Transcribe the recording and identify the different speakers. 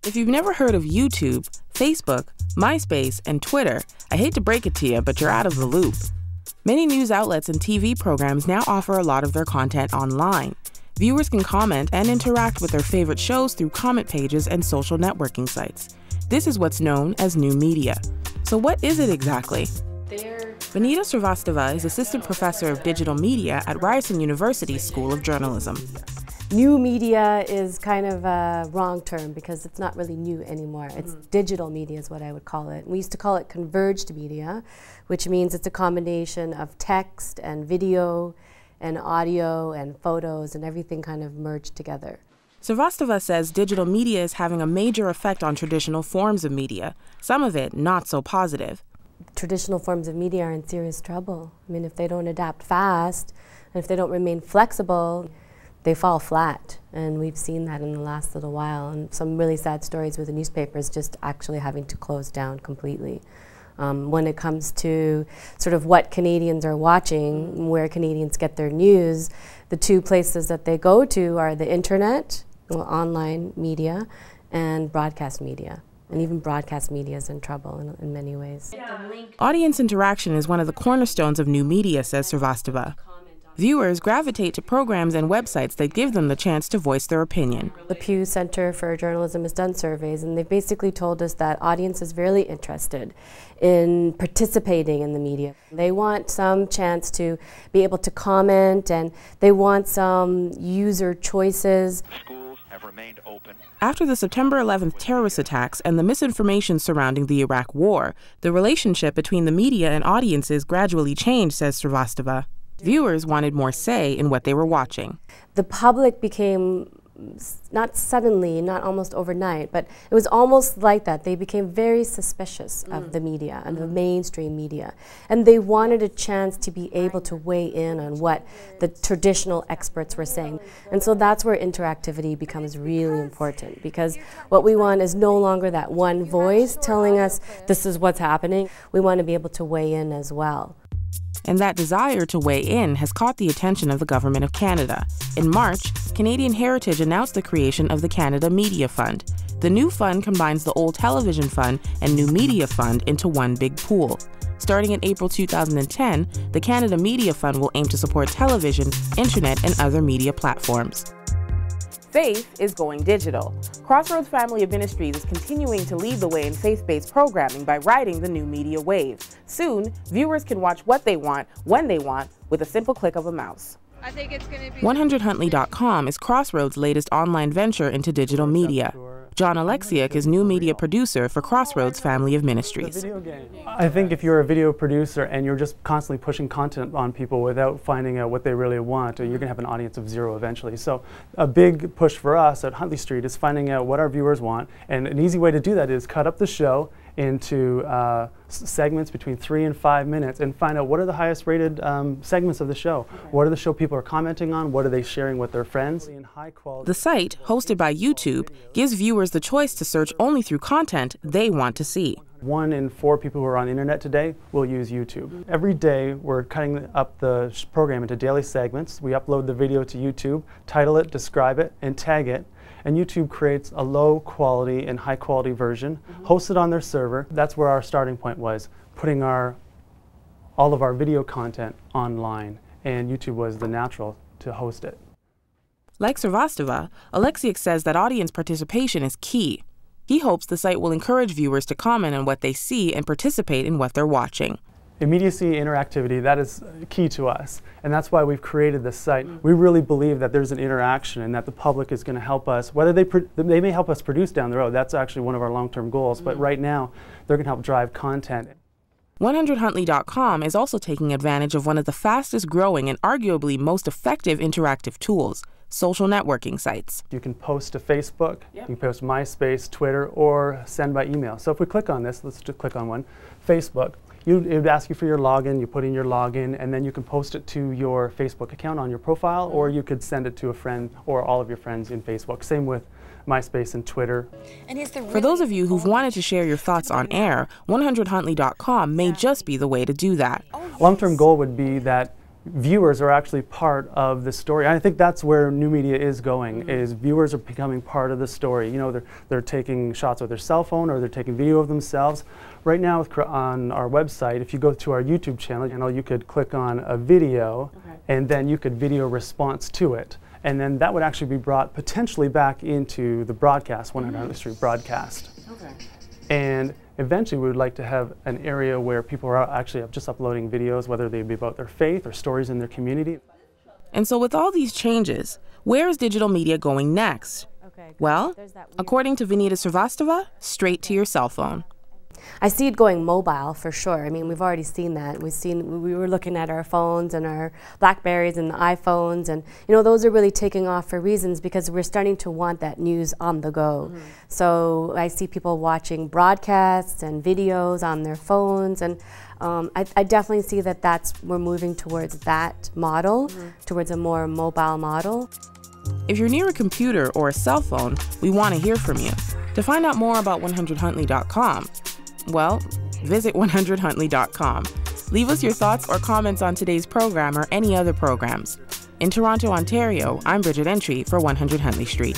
Speaker 1: If you've never heard of YouTube, Facebook, MySpace, and Twitter, I hate to break it to you, but you're out of the loop. Many news outlets and TV programs now offer a lot of their content online. Viewers can comment and interact with their favorite shows through comment pages and social networking sites. This is what's known as new media. So what is it exactly? Vanita Srivastava is assistant professor of digital media at Ryerson University's School of Journalism.
Speaker 2: New media is kind of a wrong term because it's not really new anymore. It's digital media is what I would call it. We used to call it converged media, which means it's a combination of text and video and audio and photos and everything kind of merged together.
Speaker 1: Srivastava says digital media is having a major effect on traditional forms of media, some of it not so positive.
Speaker 2: Traditional forms of media are in serious trouble. I mean, if they don't adapt fast and if they don't remain flexible, they fall flat, and we've seen that in the last little while, and some really sad stories with the newspapers just actually having to close down completely. When it comes to sort of what Canadians are watching, where Canadians get their news, the two places that they go to are the internet, online media, and broadcast media. And even broadcast media is in trouble in many ways.
Speaker 1: Audience interaction is one of the cornerstones of new media, says Srivastava. Viewers gravitate to programs and websites that give them the chance to voice their opinion.
Speaker 2: The Pew Center for Journalism has done surveys, and they've basically told us that audience is really interested in participating in the media. They want some chance to be able to comment, and they want some user choices.
Speaker 3: Schools have remained open.
Speaker 1: After the September 11th terrorist attacks and the misinformation surrounding the Iraq War, the relationship between the media and audiences gradually changed, says Srivastava. Viewers wanted more say in what they were watching.
Speaker 2: The public became, not suddenly, not almost overnight, but it was almost like that. They became very suspicious of the media and the mainstream media. And they wanted a chance to be able to weigh in on what the traditional experts were saying. And so that's where interactivity becomes really important, because what we want is no longer that one voice telling us this is what's happening. We want to be able to weigh in as well.
Speaker 1: And that desire to weigh in has caught the attention of the Government of Canada. In March, Canadian Heritage announced the creation of the Canada Media Fund. The new fund combines the old Television Fund and New Media Fund into one big pool. Starting in April 2010, the Canada Media Fund will aim to support television, internet, and other media platforms. Faith is going digital. Crossroads Family of Ministries is continuing to lead the way in faith-based programming by riding the new media wave. Soon, viewers can watch what they want, when they want, with a simple click of a mouse.
Speaker 4: I think it's going to be
Speaker 1: 100huntley.com is Crossroads' latest online venture into digital media. John Alexiak is new media producer for Crossroads Family of Ministries.
Speaker 5: I think if you're a video producer and you're just constantly pushing content on people without finding out what they really want, you're going to have an audience of zero eventually. So a big push for us at Huntley Street is finding out what our viewers want, and an easy way to do that is cut up the show into segments between 3 and 5 minutes and find out what are the highest rated segments of the show. What are the show people are commenting on? What are they sharing with their friends?
Speaker 1: The site, hosted by YouTube, gives viewers the choice to search only through content they want to see.
Speaker 5: 1 in 4 people who are on the internet today will use YouTube. Every day we're cutting up the program into daily segments. We upload the video to YouTube, title it, describe it, and tag it. And YouTube creates a low quality and high quality version, hosts it on their server. That's where our starting point was, putting all of our video content online, and YouTube was the natural to host it.
Speaker 1: Like Srivastava, Alexiak says that audience participation is key. He hopes the site will encourage viewers to comment on what they see and participate in what they're watching.
Speaker 5: Immediacy, interactivity, that is key to us, and that's why we've created this site. We really believe that there's an interaction and that the public is going to help us, whether they may help us produce down the road. That's actually one of our long-term goals, but right now they're going to help drive content.
Speaker 1: 100huntley.com is also taking advantage of one of the fastest growing and arguably most effective interactive tools, social networking sites.
Speaker 5: You can post to Facebook, you can post MySpace, Twitter, or send by email. So if we click on this, let's just click on one, Facebook. It would ask you for your login, you put in your login, and then you can post it to your Facebook account on your profile, or you could send it to a friend or all of your friends in Facebook. Same with MySpace and Twitter.
Speaker 1: For those of you who've wanted to share your thoughts on air, 100huntley.com may just be the way to do that.
Speaker 5: Long-term goal would be that viewers are actually part of the story. And I think that's where new media is going, is viewers are becoming part of the story. You know, they're taking shots with their cell phone, or they're taking video of themselves. Right now on our website, if you go to our YouTube channel, you could click on a video, and then you could video response to it. And then that would actually be brought potentially back into the broadcast, 100 Huntley Street broadcast. And eventually we would like to have an area where people are actually just uploading videos, whether they be about their faith or stories in their community.
Speaker 1: And so with all these changes, where is digital media going next? Well, according to Vinita Srivastava, straight to your cell phone.
Speaker 2: I see it going mobile for sure. I mean, we've already seen that. We were looking at our phones and our Blackberries and the iPhones, and those are really taking off for reasons because we're starting to want that news on the go. So I see people watching broadcasts and videos on their phones, and I definitely see that we're moving towards that model, towards a more mobile model.
Speaker 1: If you're near a computer or a cell phone, we want to hear from you. To find out more about 100huntley.com, well, visit 100huntley.com. Leave us your thoughts or comments on today's program or any other programs. In Toronto, Ontario, I'm Bridget Antwi for 100 Huntley Street.